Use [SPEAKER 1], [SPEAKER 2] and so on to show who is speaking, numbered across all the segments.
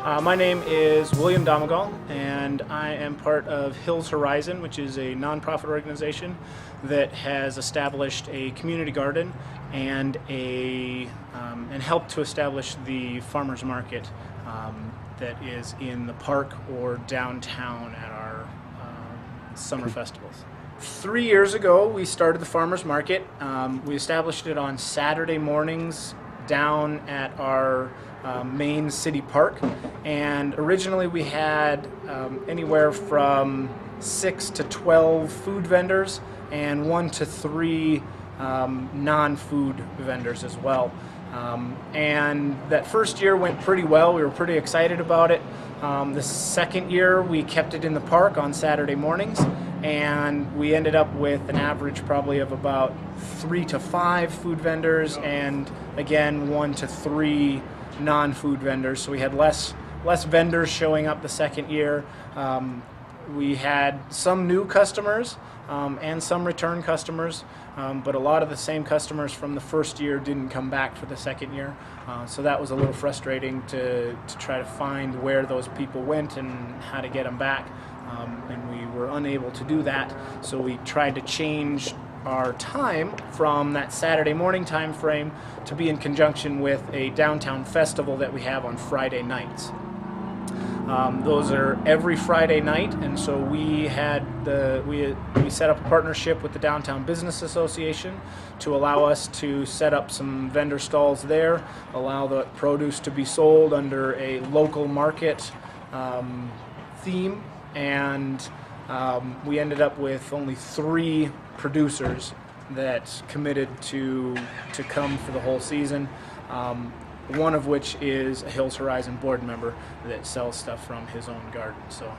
[SPEAKER 1] My name is William Domagall, and I am part of Hills Horizon, which is a nonprofit organization that has established a community garden and and helped to establish the farmers market that is in the park or downtown at our summer festivals. 3 years ago, we started the farmers market. We established it on Saturday mornings down at our main city park, and originally we had anywhere from 6 to 12 food vendors and 1 to 3 non-food vendors as well. And that first year went pretty well. We were pretty excited about it. The second year we kept it in the park on Saturday mornings, and we ended up with an average probably of about 3 to 5 food vendors and again 1 to 3 non-food vendors. So we had less vendors showing up the second year. We had some new customers and some return customers, but a lot of the same customers from the first year didn't come back for the second year. So that was a little frustrating to try to find where those people went and how to get them back. And we were unable to do that, so we tried to change our time from that Saturday morning time frame to be in conjunction with a downtown festival that we have on Friday nights. Those are every Friday night, and so we set up a partnership with the Downtown Business Association to allow us to set up some vendor stalls there, allow the produce to be sold under a local market theme, and we ended up with only 3 producers that committed to come for the whole season. One of which is a Hills Horizon board member that sells stuff from his own garden. So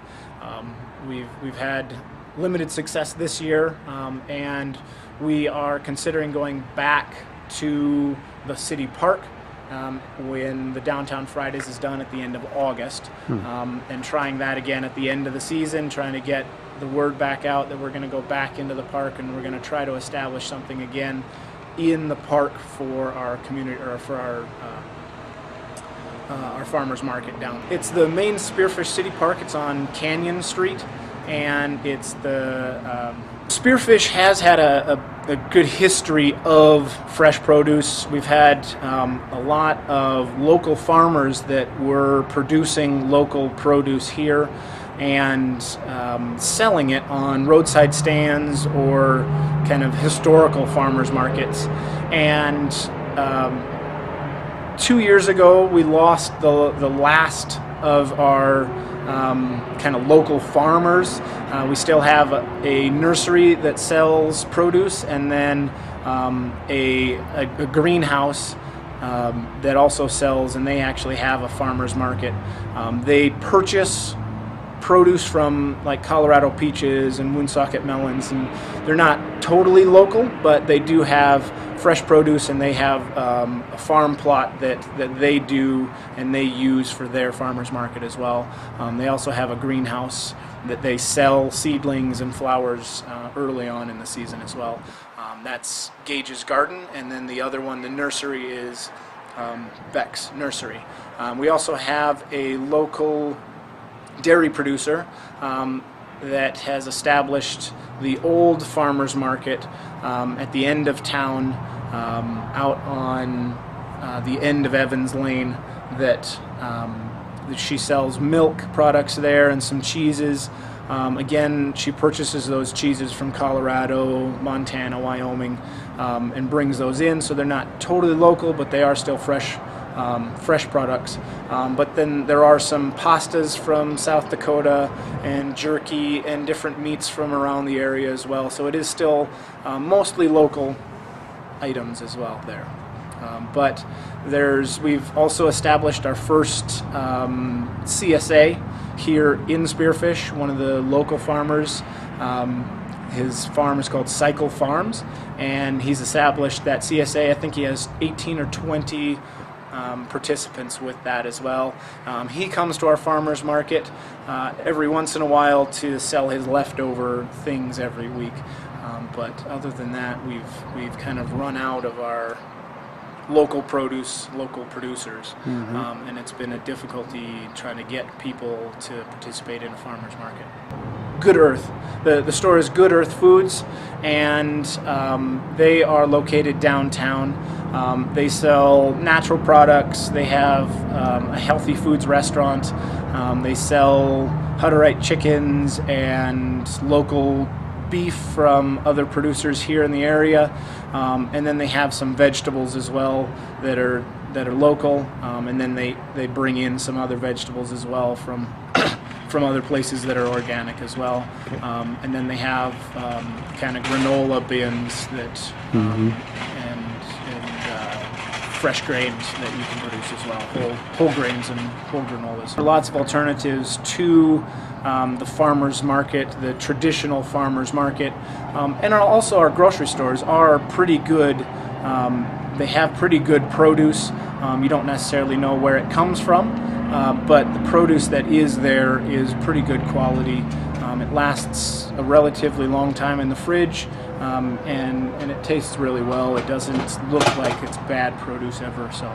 [SPEAKER 1] we've had limited success this year, and we are considering going back to the city park when the Downtown Fridays is done at the end of August, and trying that again at the end of the season, trying to get the word back out that we're going to go back into the park, and we're going to try to establish something again in the park for our community, or for our farmers market down. It's the main Spearfish City Park. It's on Canyon Street, and it's the Spearfish has had a good history of fresh produce. We've had a lot of local farmers that were producing local produce here and selling it on roadside stands or kind of historical farmers markets. And 2 years ago, we lost the last of our kind of local farmers. We still have a nursery that sells produce, and then a greenhouse that also sells, and they actually have a farmer's market. They purchase produce from like Colorado peaches and Woonsocket melons, and they're not totally local, but they do have fresh produce, and they have a farm plot that they do and they use for their farmers market as well. They also have a greenhouse that they sell seedlings and flowers early on in the season as well. That's Gage's Garden, and then the other one, the nursery, is Beck's Nursery. We also have a local dairy producer that has established the old farmers market at the end of town, out on the end of Evans Lane, that she sells milk products there and some cheeses. Again, she purchases those cheeses from Colorado, Montana, Wyoming, and brings those in, so they're not totally local, but they are still fresh products. But then there are some pastas from South Dakota and jerky and different meats from around the area as well. So it is still mostly local items as well there. But we've also established our first CSA here in Spearfish. One of the local farmers, his farm is called Cycle Farms, and he's established that CSA. I think he has 18 or 20 participants with that as well. He comes to our farmers market every once in a while to sell his leftover things every week. But other than that, we've kind of run out of our local produce, local producers, and it's been a difficulty trying to get people to participate in a farmer's market. Good Earth. The store is Good Earth Foods, and they are located downtown. They sell natural products. They have a healthy foods restaurant. They sell Hutterite chickens and local beef from other producers here in the area, and then they have some vegetables as well that are local, and then they bring in some other vegetables as well from from other places that are organic as well. And then they have kind of granola bins that and fresh grains that you can produce as well, whole grains and whole granolas. There are lots of alternatives to the farmers market, the traditional farmers market, and also our grocery stores are pretty good. They have pretty good produce. You don't necessarily know where it comes from, but the produce that is there is pretty good quality. It lasts a relatively long time in the fridge, and it tastes really well. It doesn't look like it's bad produce ever. So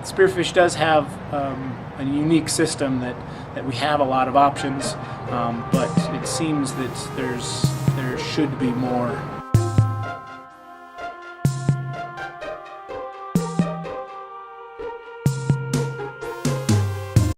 [SPEAKER 1] Spearfish does have a unique system that we have a lot of options, but it seems that there should be more